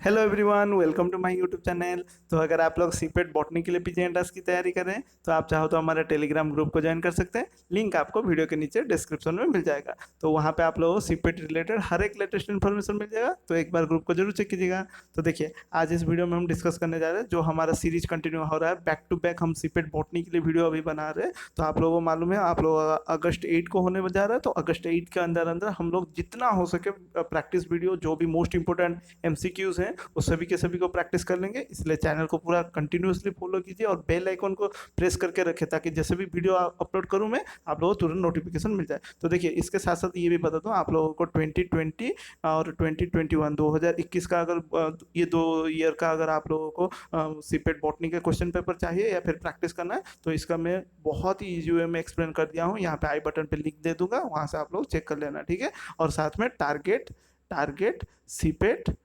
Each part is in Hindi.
Hello everyone, welcome to my YouTube channel. तो अगर आप लोग सीपेट बॉटनी के लिए पीजी एंट्रेंस की तैयारी कर रहे हैं तो आप चाहो तो हमारे टेलीग्राम ग्रुप को ज्वाइन कर सकते हैं। लिंक आपको वीडियो के नीचे डिस्क्रिप्शन में मिल जाएगा। तो वहाँ पे आप लोगों को सीपेट रिलेटेड हर एक लेटेस्ट इन्फॉर्मेशन मिल जाएगा, तो एक बार ग्रुप को जरूर चेक कीजिएगा। तो देखिए, आज इस वीडियो में हम डिस्कस करने जा रहे हैं जो हमारा सीरीज कंटिन्यू हो रहा है, बैक टू बैक हम सीपेट बॉटनी के लिए वीडियो अभी बना रहे हैं। तो आप लोगों को मालूम है, आप लोग अगस्त 8 को होने जा रहा है, तो अगस्त 8 के अंदर अंदर हम लोग जितना हो सके प्रैक्टिस वीडियो, जो भी मोस्ट इंपॉर्टेंट एमसीक्यूज हैं, वो सभी के सभी को प्रैक्टिस कर लेंगे। इसलिए चैनल को पूरा कंटिन्यूअसली फॉलो कीजिए और बेल आइकन को प्रेस करके रखें, ताकि जैसे भी वीडियो अपलोड करूँ मैं, आप लोगों को तुरंत नोटिफिकेशन मिल जाए। तो देखिए, इसके साथ साथ ये भी बता दूँ आप लोगों को, 2020 और 2021 2021 का अगर ये 2 ईयर का अगर आप लोगों को सीपेट बॉटनी के क्वेश्चन पेपर चाहिए या फिर प्रैक्टिस करना है, तो इसका मैं बहुत ही ईजी वे में एक्सप्लेन कर दिया हूँ। यहाँ पे आई बटन पे लिंक दे दूंगा, वहाँ से आप लोग चेक कर लेना, ठीक है। और साथ में टारगेट टारगेट सीपेट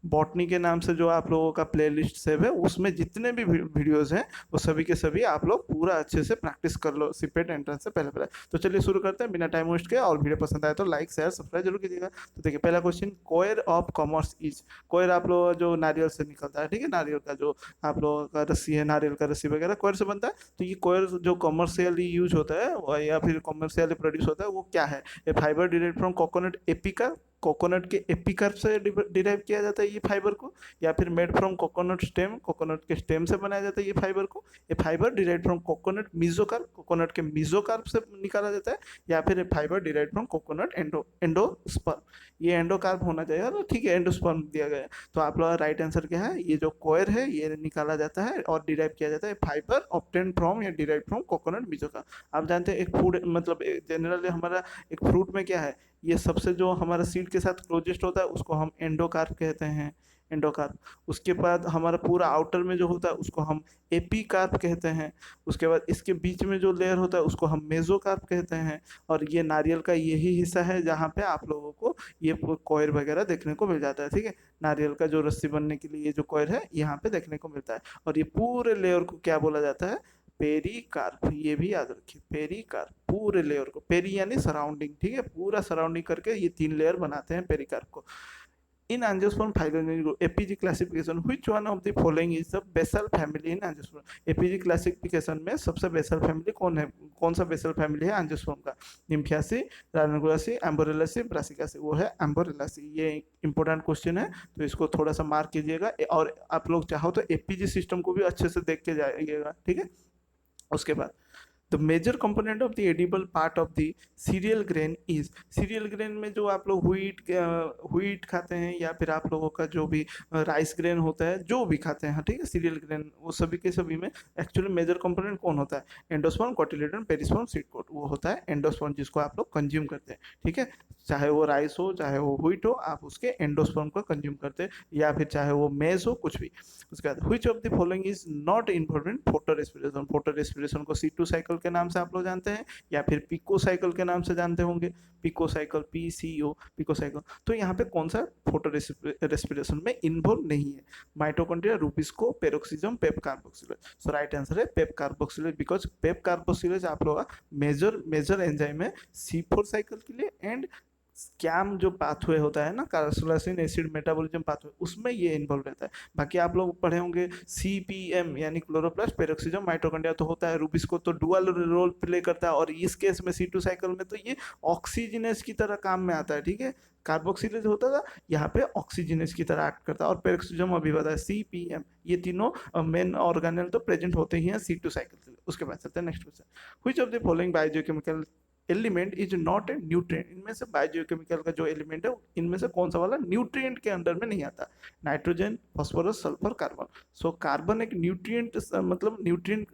बॉटनी के नाम से जो आप लोगों का प्लेलिस्ट सेव है, उसमें जितने भी वीडियोस हैं वो सभी के सभी आप लोग पूरा अच्छे से प्रैक्टिस कर लो सीपेट एंट्रेंस से पहले पहले। तो चलिए शुरू करते हैं बिना टाइम वेस्ट के, और वीडियो पसंद आए तो लाइक शेयर सब्सक्राइब जरूर कीजिएगा। तो देखिए, पहला question, coir of commerce is. Coir आप लोग जो नारियल से निकलता है, ठीक है, नारियल का जो आप लोगों का रस्सी है, नारियल का रस्सी वगैरह कोयर से बनता है। तो ये कोयर जो कॉमर्शियली यूज होता है या फिर कॉमर्शियली प्रोड्यूस होता है, वो क्या है? A fibre derived from coconut epicarp, coconut के एपिकर्प से डिराइव किया जाता है ये फाइबर को, या फिर made from coconut stem, coconut के स्टेम से बनाया जाता है ये फाइबर को। ये fibre derive from coconut mesocarp, coconut के मीजोकार्प से निकाला जाता है। या फिर ये fibre derive from coconut endosperm, ये एंडोकार्प होना चाहिए, तो ठीक है, एंडोस्पर्म दिया गया है। तो आप लोग राइट आंसर क्या है? ये जो कोयर है ये निकाला जाता है और डिराइव किया जाता है फाइबर ऑब्टेन फ्रॉम या डिराइव फ्रॉम कोकोनट मीजोकार्प। आप जानते हैं एक फूड मतलब जनरली हमारा एक फ्रूट में क्या है, ये सबसे जो हमारा सीड के साथ क्लोजेस्ट होता है उसको हम एंडोकार्प कहते हैं, एंडोकार्प। उसके बाद हमारा पूरा आउटर में जो होता है उसको हम एपीकार्प कहते हैं। उसके बाद इसके बीच में जो लेयर होता है उसको हम मेसोकार्प कहते हैं। और ये नारियल का यही हिस्सा है जहाँ पे आप लोगों को ये कॉयर वगैरह देखने को मिल जाता है, ठीक है। नारियल का जो रस्सी बनने के लिए ये जो कॉयर है यहाँ पे देखने को मिलता है। और ये पूरे लेयर को क्या बोला जाता है? पेरिकार्प। ये भी याद रखिए, पेरिकार्प। पूरे लेयर को, पेरी यानी सराउंडिंग, ठीक है, पूरा सराउंडिंग करके ये 3 लेयर बनाते हैं पेरिकार्प को। In angiosperm phylogenetic group APG classification, which one of the following is the basal family in angiosperm. APG classification में सबसे बेसल फैमिली कौन है? कौन सा बेसल फैमिली है एंजियोस्पर्म का? निम्फियासी, रानुकुलासी, एम्बोरेलासी, ब्रासिकासी। वो है एम्बोरेलासी। ये इंपॉर्टेंट क्वेश्चन है, तो इसको थोड़ा सा मार्क कीजिएगा। और आप लोग चाहो तो एपीजी सिस्टम को भी अच्छे से देख के जाइएगा, ठीक है। उसके बाद, the major component of the edible part of the cereal grain is. Cereal grain में जो आप लोग व्हीट खाते हैं या फिर आप लोगों का जो भी राइस ग्रेन होता है, जो भी खाते हैं, ठीक है, सीरियल ग्रेन, वो सभी के सभी में एक्चुअली मेजर कंपोनेंट कौन होता है? Endosperm, cotyledon, perisperm, seed coat. वो होता है एंडोस्पर्म, जिसको आप लोग कंज्यूम करते हैं, ठीक है। चाहे वो राइस हो चाहे वो व्हीट हो, आप उसके एंडोस्पर्म को कंज्यूम करते हैं, या फिर चाहे वो मेज हो, कुछ भी। उसके बाद, which of the following is not involve in photo respiration. Photo respiration को C2 साइकिल के नाम से आप लोग जानते हैं, या फिर पिको साइकिल के नाम से जानते होंगे। Pico cycle, PCO, pico cycle. तो यहाँ पे कौन सा फोटो रेस्पिरेशन में इन्वॉल्व नहीं है? Mitochondria, rubisco, peroxisome, PEP carboxylase. So right answer है PEP carboxylase, because PEP carboxylase आप लोग का मेजर मेजर एंजाइम है C4 साइकिल के लिए। एंड स्कैम जो पाथवे होता है ना, कार्बोक्सिलिक एसिड मेटाबॉलिज्म पाथवे, उसमें ये इन्वॉल्व रहता है। बाकी आप लोग पढ़े होंगे CPM यानी क्लोरोप्लास्ट, पेरोक्सिजम, माइटोकॉन्ड्रिया तो होता है। रूबिस्को तो डुअल रोल प्ले करता है, और इस केस में C2 साइकिल में तो ये ऑक्सीजनेस की तरह काम में आता है, ठीक है। कार्बोक्सिलेज होता था, यहाँ पे ऑक्सीजनेस की तरह एक्ट करता है। और पेरोक्सिजम अभी बताया, CPM, ये तीनों मेन ऑर्गेनल तो प्रेजेंट होते ही हैं C2 साइकिल के लिए। उसके बाद चलते हैं next question, which of the following biochemical element is not a nutrient. इनमें से बायोकेमिकल का जो एलिमेंट है, इनमें से कौन सा वाला न्यूट्रिएंट के अंडर में नहीं आता? Nitrogen, phosphorus, sulphur, carbon. So carbon एक न्यूट्रिएंट, मतलब न्यूट्रिएंट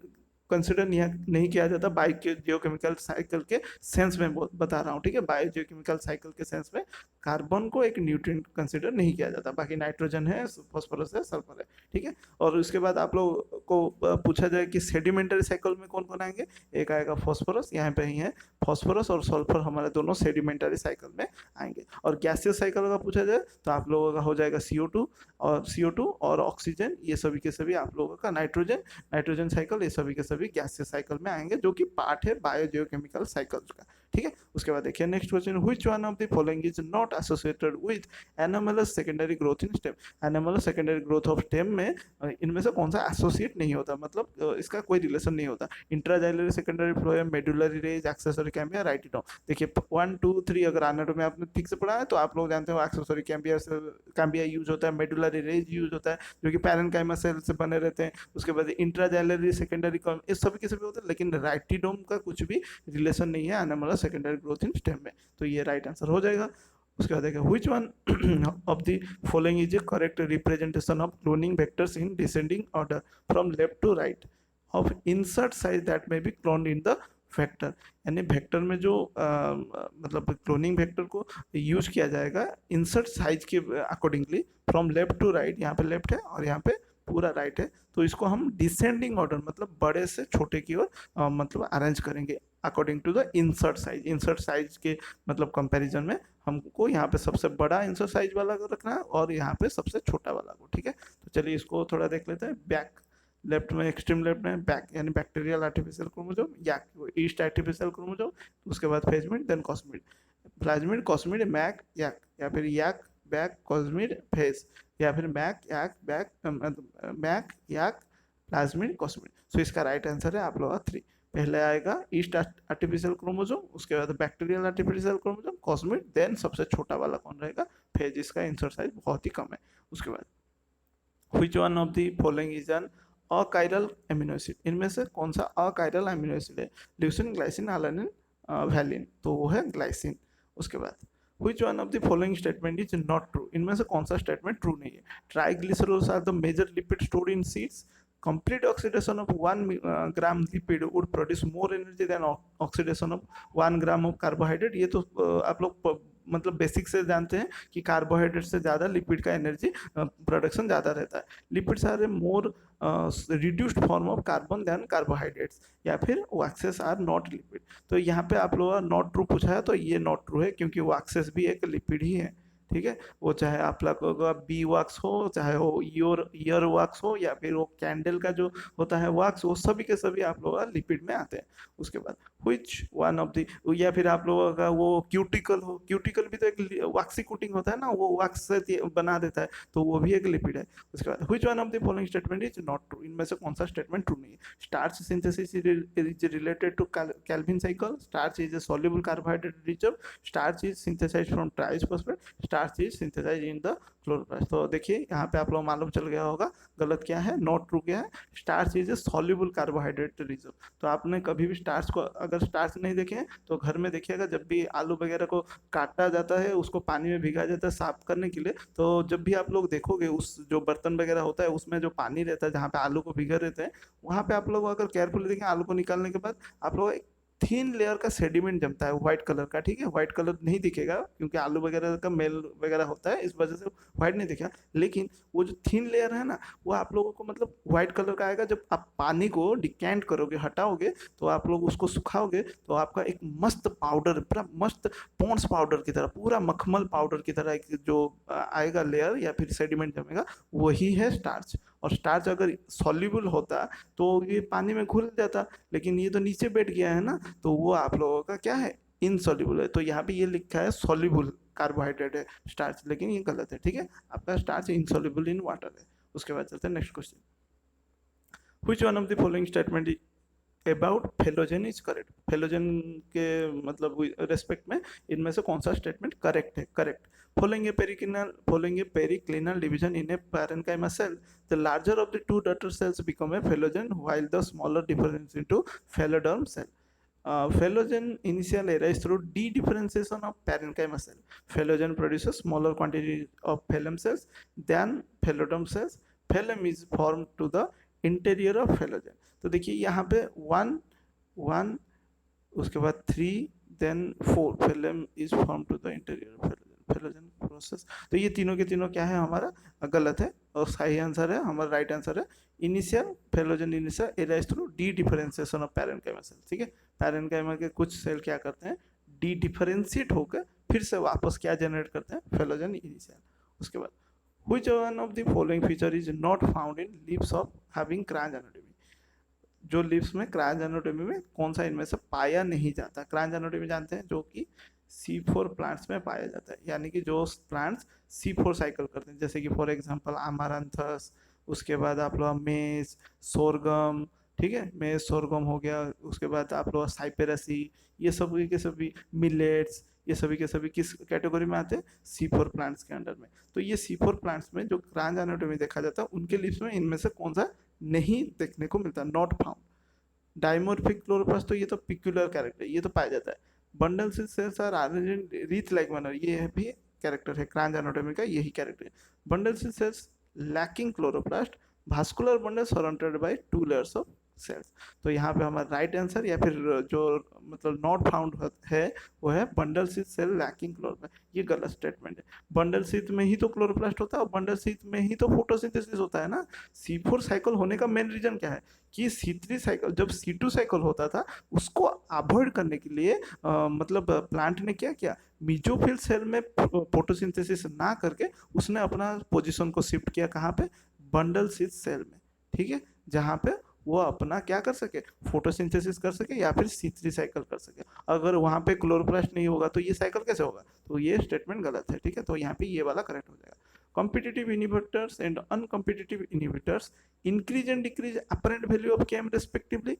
कंसिडर नहीं किया जाता बायोकेमिकल साइकिल के सेंस में, बता रहा हूँ, ठीक है। बायोकेमिकल साइकिल के सेंस में कार्बन को एक न्यूट्रिएंट कंसिडर नहीं किया जाता। बाकी नाइट्रोजन है, फास्फोरस है, सल्फर है, ठीक है। और उसके बाद आप लोग को पूछा जाए कि सेडिमेंटरी साइकिल में कौन कौन आएंगे, एक आएगा फास्फोरस, यहाँ पे ही है फास्फोरस और सल्फर, हमारे दोनों सेडिमेंटरी साइकिल में आएंगे। और गैसियस साइकिल का पूछा जाए तो आप लोगों का हो जाएगा CO2 और ऑक्सीजन, ये सभी के सभी आप लोगों का नाइट्रोजन साइकिल, ये सभी के सभी गैसियस साइकिल में आएंगे, जो कि पार्ट है बायोजियोकेमिकल साइकिल्स का, ठीक है। उसके बाद देखिए next question, which one of the following is not associated with anomalous secondary growth in stem. Anomalous secondary growth of stem में इनमें से कौन सा एसोसिएट नहीं होता, मतलब इसका कोई रिलेशन नहीं होता। Intraxylary secondary phloem, medullary rays, accessory cambia, rhytidome. देखिए 1 2 3 अगर एनाटॉमी आपने ठीक से पढ़ा है तो आप लोग जानते हो एक्सेसरी कैम्बिया से कैम्बिया यूज होता है, मेडुलरी रेज यूज होता है जो कि पैरेन्काइमा सेल से बने रहते हैं। उसके बाद इंट्राजाइलरी सेकेंडरी इस सभी के सभी होते हैं, लेकिन राइटिडोम का कुछ भी रिलेशन नहीं है anomalous secondary growth in stem में, तो ये राइट आंसर हो जाएगा। उसके बाद देखिए which one of the following is a correct representation of cloning vectors in descending order from left to right of insert size that may be cloned in the vector. यानी वेक्टर में जो मतलब क्लोनिंग वेक्टर को यूज किया जाएगा इंसर्ट साइज के accordingly from left to right, यहाँ पे लेफ्ट है और यहाँ पे पूरा राइट है, तो इसको हम डिसेंडिंग ऑर्डर मतलब बड़े से छोटे की ओर मतलब अरेंज करेंगे according to the insert size. Insert size के मतलब कंपैरिजन में हमको यहाँ पे सबसे बड़ा इंसर्ट साइज वाला को रखना है और यहाँ पे सबसे छोटा वाला को, ठीक है। तो चलिए इसको थोड़ा देख लेते हैं। बैक लेफ्ट में, एक्सट्रीम लेफ्ट में बैक यानी bacterial artificial chromosome, YAC yeast artificial chromosome, उसके बाद phagemid, then cosmid, plasmid, cosmid, MAC, YAC, या फिर याक बैक कॉस्मिड फेज, या फिर MAC YAC BAC MAC YAC plasmid cosmid. So इसका राइट आंसर है आप लोग का 3। पहले आएगा ईस्ट आर्टिफिशियल क्रोमोसोम, उसके बाद bacterial artificial chromosome, cosmid, then सबसे छोटा वाला कौन रहेगा, फेज। इसका इंसर्ट साइज बहुत ही कम है। उसके बाद which one of the following is an achiral amino acid. इनमें से कौन सा अकाइरल एमिनो एसिड है, ल्यूसिन, ग्लाइसिन, एलानिन, वैलिन, तो वो है ग्लाइसिन। उसके बाद which one of the following statement is not true. इनमें से कौन सा स्टेटमेंट ट्रू नहीं है। Triglycerols are the major lipid stored in seeds, complete oxidation of 1 gram lipid would produce more energy than oxidation of 1 gram of carbohydrate। ये तो आप लोग मतलब बेसिक से जानते हैं कि कार्बोहाइड्रेट से ज़्यादा लिपिड का एनर्जी प्रोडक्शन ज़्यादा रहता है। Lipids are a more reduced form of carbon than carbohydrates, या फिर वैक्सेस आर नॉट लिपिड। तो यहाँ पे आप लोग नॉट ट्रू पूछा है तो ये नॉट ट्रू है क्योंकि वैक्सेस भी एक लिपिड ही है, ठीक है। वो चाहे आप लोगों का बी वैक्स हो, चाहे वो ईयर वैक्स हो, या फिर वो कैंडल का जो होता है वैक्स, वो सभी के सभी आप लोगों का लिपिड में आते हैं। उसके बाद व्हिच वन ऑफ द, या फिर आप लोगों का वो क्यूटिकल हो, क्यूटिकल भी तो एक वैक्सी कोटिंग होता है ना, वो वैक्स से बना देता है, तो वो भी एक लिपिड है। उसके बाद which one of the following statement is not true. इनमें से कौन सा स्टेटमेंट ट्रू नहीं है। Starch synthesis is related to Calvin cycle, starch is a soluble carbohydrate rich, starch is synthesized from triphosphate, starch is synthesized in the chloroplast. तो देखिए यहाँ पे आप लोग मालूम चल गया होगा गलत क्या है, नॉट ट्रू क्या है। Starch is a soluble carbohydrate reserve. तो आपने कभी भी स्टार्च को, अगर स्टार्च नहीं देखे तो घर में देखिएगा, जब भी आलू वगैरह को काटा जाता है उसको पानी में भिगा जाता है साफ करने के लिए, तो जब भी आप लोग देखोगे उस जो बर्तन वगैरह होता है उसमें जो पानी रहता है जहाँ पे आलू को भिगा रहते हैं, वहाँ पे आप लोग अगर केयरफुली देखें आलू को निकालने के बाद आप लोग थीन लेयर का सेडिमेंट जमता है व्हाइट कलर का, ठीक है। व्हाइट कलर नहीं दिखेगा क्योंकि आलू वगैरह का मेल वगैरह होता है, इस वजह से व्हाइट नहीं दिखेगा, लेकिन वो जो थीन लेयर है ना वो आप लोगों को मतलब व्हाइट कलर का आएगा। जब आप पानी को डिकेंट करोगे, हटाओगे, तो आप लोग उसको सुखाओगे तो आपका एक मस्त पाउडर, पूरा मस्त पॉन्ड्स पाउडर की तरह, पूरा मखमल पाउडर की तरह एक जो आएगा लेयर या फिर सेडिमेंट जमेगा, वही है स्टार्च। और स्टार्च अगर सॉल्युबल होता तो ये पानी में घुल जाता, लेकिन ये तो नीचे बैठ गया है ना, तो वो आप लोगों का क्या है, इनसॉल्युबल है। तो यहाँ पे ये लिखा है सॉल्युबल कार्बोहाइड्रेट है स्टार्च, लेकिन ये गलत है, ठीक है। आपका स्टार्च इनसॉल्युबल इन वाटर है। उसके बाद चलते हैं next question, which one of the following statement about phellogen is correct. Phellogen के मतलब रेस्पेक्ट में इनमें से कौन सा स्टेटमेंट करेक्ट है। Correct, following a periclinal division in a parenchyma cell, the larger of the two daughter cells become a phelogen while the smaller difference into pheloderm cell. Phelogen initial arise through de-differentiation of parenchyma cell. Phelogen produces smaller quantity of phloem cells than pheloderm cells. Phloem is formed to the interior of phelogen. तो देखिए यहाँ पे 1 1 उसके बाद 3 then 4 phloem is formed to the interior of phelogen process. तो ये तीनों के तीनों क्या है हमारा गलत है, और सही आंसर है हमारा, राइट आंसर है initial phellogen initial arise through dedifferentiation of parenchyma cell, ठीक है। पैरेन्काइमा के कुछ सेल क्या करते हैं, डी डिफरेंशिएट होकर फिर से वापस क्या जनरेट करते हैं, फेलोजन इनिशियल। उसके बाद which one of the following feature is not found in leaves of having cranch anatomy। जो लीव्स में क्रायोजेनिटोमी में कौन सा इनमें से पाया नहीं जाता। क्रायोजेनिटोमी जानते हैं जो कि C4 प्लांट्स में पाया जाता है, यानी कि जो प्लांट्स C4 साइकिल करते हैं, जैसे कि फॉर एग्जांपल अमारंथस, उसके बाद आप लोग मेज, सोरगम, ठीक है, मेज सोरगम हो गया, उसके बाद आप लोग साइपेरसी, ये सभी के सभी मिलेट्स, ये सभी के सभी किस कैटेगरी में आते हैं, C4 प्लांट्स के अंडर में। तो ये C4 प्लांट्स में जो क्रायोजेनिटोमी देखा जाता है उनके लीव्स में इनमें से कौन सा नहीं देखने को मिलता, नॉट फाउंड। डाइमोर्फिक क्लोरोप्लास्ट, तो ये तो पिक्यूलर कैरेक्टर, ये तो पाया जाता है। Bundle cells are arranged in wreath like manner, ये भी कैरेक्टर है क्रायोजेनिटोमी का, यही कैरेक्टर है। Bundle cells lacking chloroplast, vascular bundle surrounded by 2 layers of cells. तो यहाँ पे हमारा राइट आंसर या फिर जो मतलब नॉट फाउंड है वो है बंडल सेल लैकिंग क्लोरोप्लास्ट। ये गलत स्टेटमेंट है। बंडल शीथ में ही तो क्लोरोप्लास्ट होता है और बंडल शीथ में ही तो फोटोसिंथेसिस होता है ना। C4 साइकिल होने का मेन रीजन क्या है कि C3 साइकिल, जब C2 साइकिल होता था उसको अवॉइड करने के लिए मतलब प्लांट ने क्या किया, मीजोफिल सेल में फोटोसिंथेसिस ना करके उसने अपना पोजीशन को शिफ्ट किया कहाँ पे, बंडल शीथ सेल में, ठीक है, जहाँ पे वो अपना क्या कर सके, फोटोसिंथेसिस कर सके या फिर C3 साइकिल कर सके। अगर वहाँ पे क्लोरोप्लास्ट नहीं होगा तो ये साइकिल कैसे होगा, तो ये स्टेटमेंट गलत है, ठीक है। तो यहाँ पे ये वाला करेक्ट हो जाएगा। competitive inhibitors and uncompetitive inhibitors increase and decrease apparent value of Km respectively,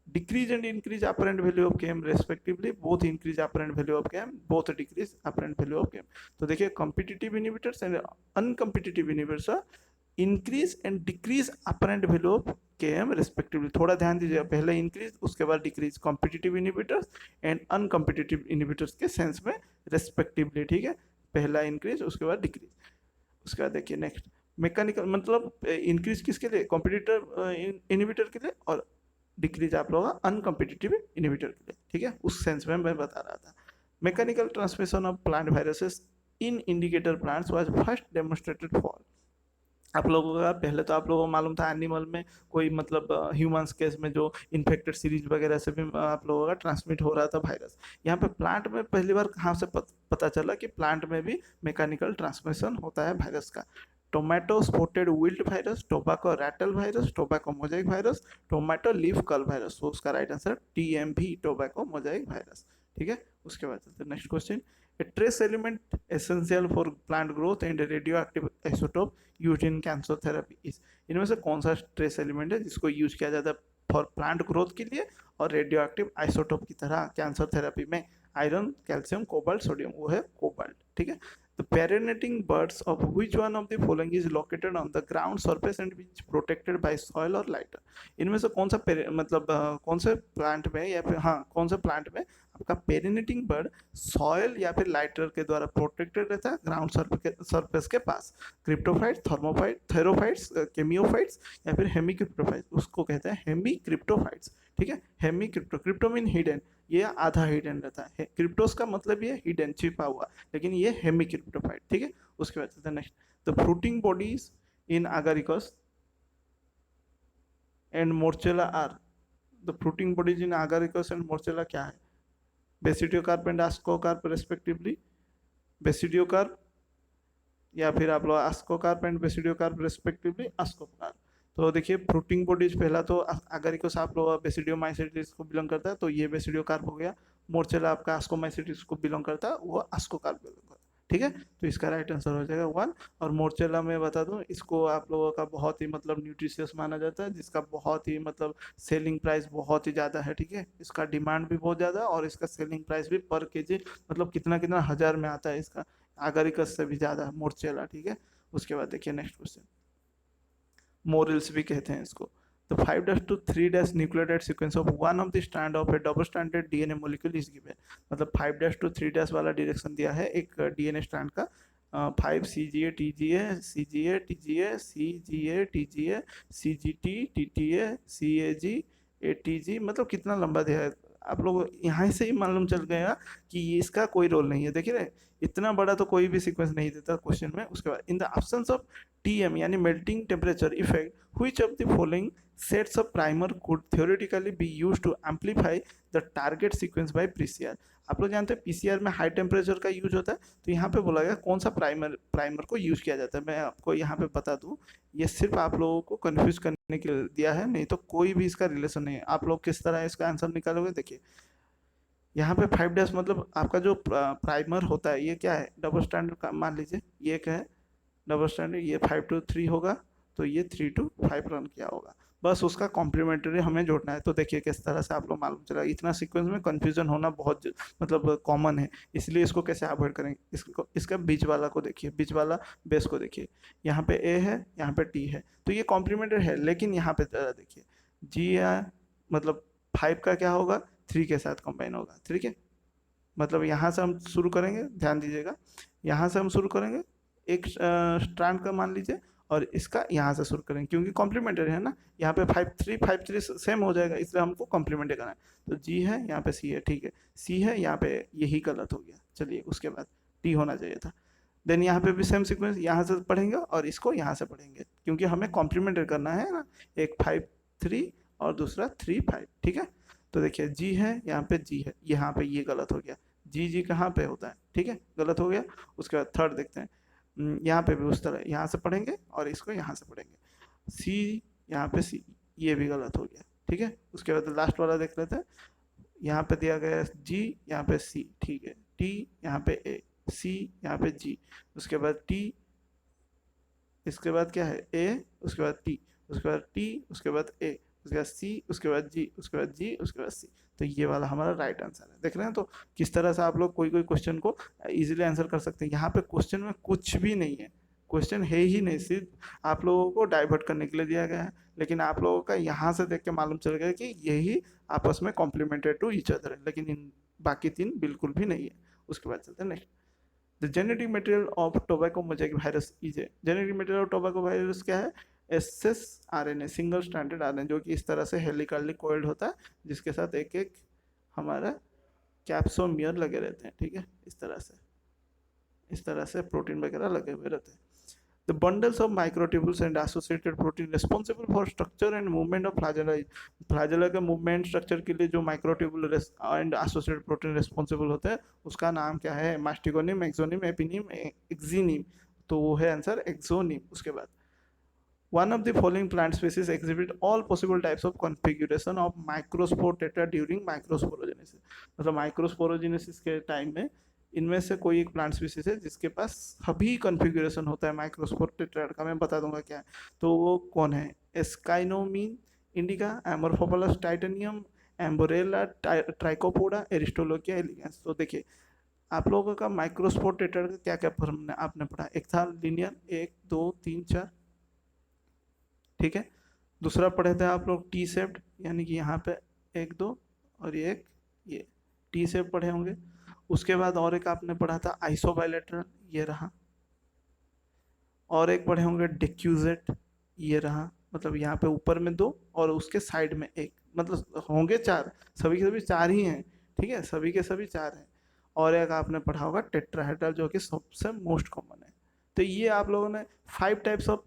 decrease and increase apparent value of Km respectively, both increase apparent value of Km, both decrease apparent value of Km। तो देखिए competitive inhibitors and uncompetitive inhibitors are increase and decrease apparent value of Km respectively. थोड़ा ध्यान दीजिए, पहले इंक्रीज उसके बाद decrease, competitive inhibitors and uncompetitive inhibitors के सेंस में रेस्पेक्टिवली, ठीक है, पहला इंक्रीज उसके बाद डिक्रीज। उसके बाद देखिए नेक्स्ट मैकेनिकल, मतलब इंक्रीज किसके लिए, कॉम्पिटिटिव इनिबिटर के लिए, और डिक्रीज आप लोगों का अनकॉम्पिटिटिव इनिबिटर के लिए, ठीक है, उस सेंस में मैं बता रहा था। Mechanical transmission of plant viruses in indicator plants was first demonstrated for, आप लोगों का पहले तो आप लोगों को मालूम था एनिमल में कोई मतलब ह्यूमंस केस में जो इन्फेक्टेड सीरीज वगैरह से भी आप लोगों का ट्रांसमिट हो रहा था वायरस। यहाँ पे प्लांट में पहली बार कहाँ से पता चला कि प्लांट में भी मैकेनिकल ट्रांसमिशन होता है वायरस का। Tomato spotted wilt virus, tobacco rattle virus, tobacco mosaic virus, tomato leaf curl virus. तो उसका right answer TMV, tobacco mosaic virus, ठीक है। उसके बाद चलते हैं next question. A trace element essential for plant growth and a radioactive isotope used in cancer therapy is, इनमें से कौन सा ट्रेस एलिमेंट है जिसको यूज किया जाता है फॉर प्लांट ग्रोथ के लिए और रेडियोएक्टिव आइसोटोप की तरह कैंसर थेरेपी में, आयरन, कैल्शियम, कोबाल्ट, सोडियम, वो है कोबाल्ट, ठीक है। The perinating buds of which one of the following is located on the ground surface and which protected by soil or lighter, इनमें से कौन सा मतलब कौन से प्लांट में या फिर हाँ कौन से प्लांट में आपका पेरिनेटिंग बर्ड सॉयल या फिर लाइटर के द्वारा प्रोटेक्टेड रहता है ग्राउंड सरफेस के पास, क्रिप्टोफाइट्स, थर्मोफाइट, थेरोफाइट्स, केमियोफाइट्स या फिर हेमिक्रिप्टोफाइट्स, उसको कहते हैं हेमिक्रिप्टोफाइट्स, ठीक है। हेमिक्रिप्टो, क्रिप्टो मीन हिडन, ये आधा हिडन रहता है, क्रिप्टोस का मतलब ये हिडन छिपा हुआ, लेकिन ये हेमिक्रिप्टोफाइट, ठीक है। उसके बाद चलते हैं next. The fruiting bodies in agaricus and Morchella are, the fruiting bodies in agaricus and Morchella क्या है, basidiocarp and ascocarp respectively, basidiocarp या फिर आप लोग ascocarp and basidiocarp respectively ascocarp. तो देखिए फ्रूटिंग बॉडीज पहला तो agaricus आप लोग बेसिडियोमाइसेटिस को बिलोंग करता है, तो ये बेसिडियोकार्प हो गया। मोर्चेला आपका आस्कोमाइसेटिस को बिलोंग करता है, वो आस्कोकार्प बिलोंग करता है, ठीक है। तो इसका राइट आंसर हो जाएगा 1। और मोर्चेला में बता दूं, इसको आप लोगों का बहुत ही मतलब न्यूट्रिशियस माना जाता है, जिसका बहुत ही मतलब सेलिंग प्राइस बहुत ही ज़्यादा है, ठीक है। इसका डिमांड भी बहुत ज़्यादा है और इसका सेलिंग प्राइस भी पर केजी मतलब कितना कितना हज़ार में आता है इसका, agaricus से भी ज़्यादा है मोर्चेला, ठीक है। उसके बाद देखिए नेक्स्ट क्वेश्चन, मोरल्स भी कहते हैं इसको। The 5' to 3' nucleotide sequence of one of the strand of a double-stranded DNA molecule is given। मतलब 5' to 3' वाला डायरेक्शन दिया है एक DNA स्ट्रैंड का, 5 CGA TGA CGA TGA CGA TGA CGT TTA CAG ATG, मतलब कितना लंबा दिया है, आप लोग यहाँ से ही मालूम चल गया कि इसका कोई रोल नहीं है। देखिए रहे, इतना बड़ा तो कोई भी सीक्वेंस नहीं देता क्वेश्चन में। उसके बाद in the absence of TM यानी melting temperature effect which of the following Sets of primer could theoretically be used to amplify the target sequence by PCR। आप लोग जानते हैं पीसीआर में हाई टेम्परेचर का यूज होता है, तो यहाँ पे बोला गया कौन सा प्राइमर को यूज किया जाता है। मैं आपको यहाँ पे बता दूं, ये सिर्फ आप लोगों को कंफ्यूज करने के लिए दिया है, नहीं तो कोई भी इसका रिलेशन नहीं है। आप लोग किस तरह इसका आंसर निकालोगे, देखिए यहाँ पे 5 डेज मतलब आपका जो प्राइमर होता है ये क्या है, डबल स्टैंडर्ड का मान लीजिए, ये क्या है डबल स्टैंडर्ड, ये 5 to 3 होगा, तो ये 3 to 5 रन किया होगा, बस उसका कॉम्प्लीमेंट्री हमें जोड़ना है। तो देखिए किस तरह से आप लोग मालूम चला, इतना सीक्वेंस में कंफ्यूजन होना बहुत मतलब कॉमन है, इसलिए इसको कैसे अवॉइड करेंगे। इसको इसका बीच वाला को देखिए, बीच वाला बेस को देखिए, यहाँ पे ए है, यहाँ पे टी है, तो ये कॉम्प्लीमेंट्री है, लेकिन यहाँ पे जरा देखिए जी मतलब 5 का क्या होगा, 3 के साथ कंबाइन होगा, ठीक है। मतलब यहाँ से हम शुरू करेंगे, ध्यान दीजिएगा, यहाँ से हम शुरू करेंगे एक स्ट्रैंड का मान लीजिए, और इसका यहाँ से शुरू करेंगे, क्योंकि कॉम्प्लीमेंट्री है ना, यहाँ पे 5 3 सेम हो जाएगा, इसलिए हमको कॉम्प्लीमेंट्री करना है। तो जी है, यहाँ पे सी है, ठीक है, सी है यहाँ पे, यही गलत हो गया, चलिए उसके बाद टी होना चाहिए था। देन यहाँ पे भी सेम सीक्वेंस, यहाँ से पढ़ेंगे और इसको यहाँ से पढ़ेंगे, क्योंकि हमें कॉम्प्लीमेंट्री करना है ना, एक 5 3 और दूसरा 3 5, ठीक है। तो देखिए जी है, यहाँ पे जी है, यहाँ पे ये गलत हो गया, जी जी कहाँ पे होता है, ठीक है, गलत हो गया। उसके बाद थर्ड देखते हैं, यहाँ पे भी उस तरह यहाँ से पढ़ेंगे और इसको यहाँ से पढ़ेंगे, सी यहाँ पे सी, ये भी गलत हो गया, ठीक है। उसके बाद लास्ट वाला देख लेते हैं, यहाँ पे दिया गया है जी, यहाँ पे सी, ठीक है, टी यहाँ पे ए, सी यहाँ पे जी, उसके बाद टी, इसके बाद क्या है ए, उसके बाद टी, उसके बाद टी, उसके बाद ए, उसके बाद सी, उसके बाद जी, उसके बाद जी, उसके बाद सी। तो ये वाला हमारा राइट आंसर है। देख रहे हैं तो किस तरह से आप लोग कोई कोई क्वेश्चन को इजीली आंसर कर सकते हैं। यहाँ पे क्वेश्चन में कुछ भी नहीं है, क्वेश्चन है ही नहीं, सिर्फ आप लोगों को डाइवर्ट करने के लिए दिया गया है, लेकिन आप लोगों का यहाँ से देख के मालूम चल गया कि यही आपस में कॉम्प्लीमेंटेड टू ईच अदर है, लेकिन इन बाकी तीन बिल्कुल भी नहीं है। उसके बाद चलते हैं next. The genetic material of tobacco mosaic virus is a, genetic material of tobacco virus क्या है, SS RNA, single stranded RNA, जो कि इस तरह से हेलिकली कॉइल्ड होता है, जिसके साथ एक एक हमारा कैप्सोमियर लगे रहते हैं, ठीक है, इस तरह से प्रोटीन वगैरह लगे हुए रहते हैं। The bundles of microtubules and associated protein responsible for structure and movement of flagella, flagella के movement structure के लिए जो microtubule and associated protein responsible होते हैं, उसका नाम क्या है, मास्टिकोनिम, एक्सोनिम, एपिनिम, एक्सिनिम, तो वो है आंसर एक्सोनिम। उसके बाद one of the following plant species exhibit all possible types of configuration of microspore tetra during microsporogenesis, मतलब माइक्रोस्पोरोजेनेसिस के टाइम में इनमें से कोई एक प्लांट स्पीसीज है जिसके पास सभी कॉन्फ़िगरेशन होता है माइक्रोस्पोर टेट्राड का, मैं बता दूंगा क्या है। तो वो कौन है, एस्काइनोमीन इंडिका, एम्बोर्फोफालस टाइटेनियम, एम्बोरेला, ट्राइकोपोडा, एरिस्टोलोकिया एलिगेंस। तो देखिए आप लोगों का माइक्रोस्पोर टेट्राड का क्या क्या फॉर्म आपने पढ़ा, एक था लिनियर 1 2 3 4, ठीक है। दूसरा पढ़े थे आप लोग टी शेप्ड, यानी कि यहाँ पे 1 2 और ये टी शेप पढ़े होंगे। उसके बाद और एक आपने पढ़ा था आइसोबाइलेटरल, ये रहा। और एक पढ़े होंगे डिक्यूजेट, ये रहा, मतलब यहाँ पे ऊपर में 2 और उसके साइड में 1, मतलब होंगे 4, सभी के सभी 4 ही हैं, ठीक है, सभी के सभी 4 हैं। और एक आपने पढ़ा होगा टेट्राहेड्रल, जो कि सबसे मोस्ट कॉमन है। तो ये आप लोगों ने 5 टाइप्स ऑफ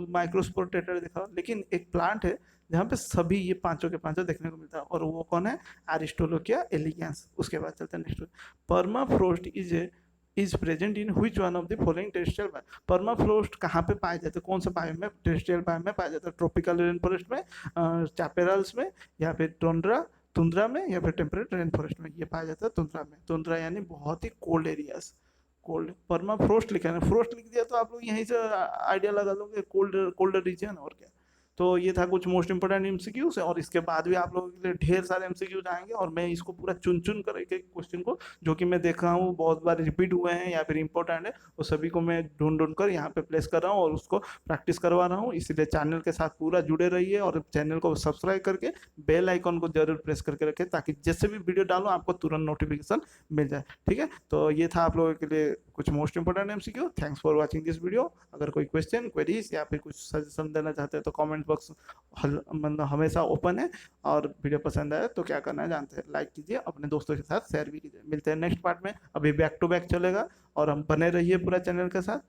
माइक्रोस्पोर टेट्रा देखा, लेकिन एक प्लांट है जहाँ पे सभी ये पांचों के पांचों देखने को मिलता है, और वो कौन है, एरिस्टोलोकिया एलिगेंस। उसके बाद चलते हैं next, permafrost is present in which one of the following terrestrial biome. Permafrost कहाँ पे पाए जाते हैं, कौन सा बायोम में, टेरेस्ट्रियल बायोम में पाया जाता है, ट्रॉपिकल रेन फॉरेस्ट में, चैपेरल्स में, या फिर टुंड्रा में, या फिर टेम्परेट रेन फॉरेस्ट में, ये पाया जाता है टुंड्रा में। टुंड्रा यानी बहुत ही कोल्ड एरियाज, कोल्ड, परमाफ्रोस्ट लिखा है, फ्रोस्ट लिख दिया तो आप लोग यहीं से आइडिया लगा लोगे, कोल्ड रीजन, और क्या। तो ये था कुछ मोस्ट इंपोर्टेंट एमसीक्यूज, और इसके बाद भी आप लोगों के लिए ढेर सारे एमसीक्यूज आएंगे, और मैं इसको पूरा चुन चुन कर एक एक क्वेश्चन को, जो कि मैं देखा हूँ बहुत बार रिपीट हुए हैं या फिर इंपॉर्टेंट है, वो सभी को मैं ढूंढ ढूंढ कर यहाँ पे प्लेस कर रहा हूँ और उसको प्रैक्टिस करवा रहा हूँ। इसलिए चैनल के साथ पूरा जुड़े रहिए, और चैनल को सब्सक्राइब करके बेल आइकॉन को जरूर प्रेस करके रखें, ताकि जैसे भी वीडियो डालो आपको तुरंत नोटिफिकेशन मिल जाए, ठीक है। तो ये था आप लोगों के लिए कुछ most important MCQ. Thanks for watching this video. अगर कोई क्वेश्चन, क्वेरीज या फिर कुछ सजेशन देना चाहते हैं तो कमेंट बॉक्स मतलब हमेशा ओपन है। और वीडियो पसंद आए तो क्या करना है जानते हैं, लाइक कीजिए, अपने दोस्तों के साथ शेयर भी कीजिए। मिलते हैं नेक्स्ट पार्ट में, अभी बैक टू बैक चलेगा, और हम बने रहिए पूरा चैनल के साथ।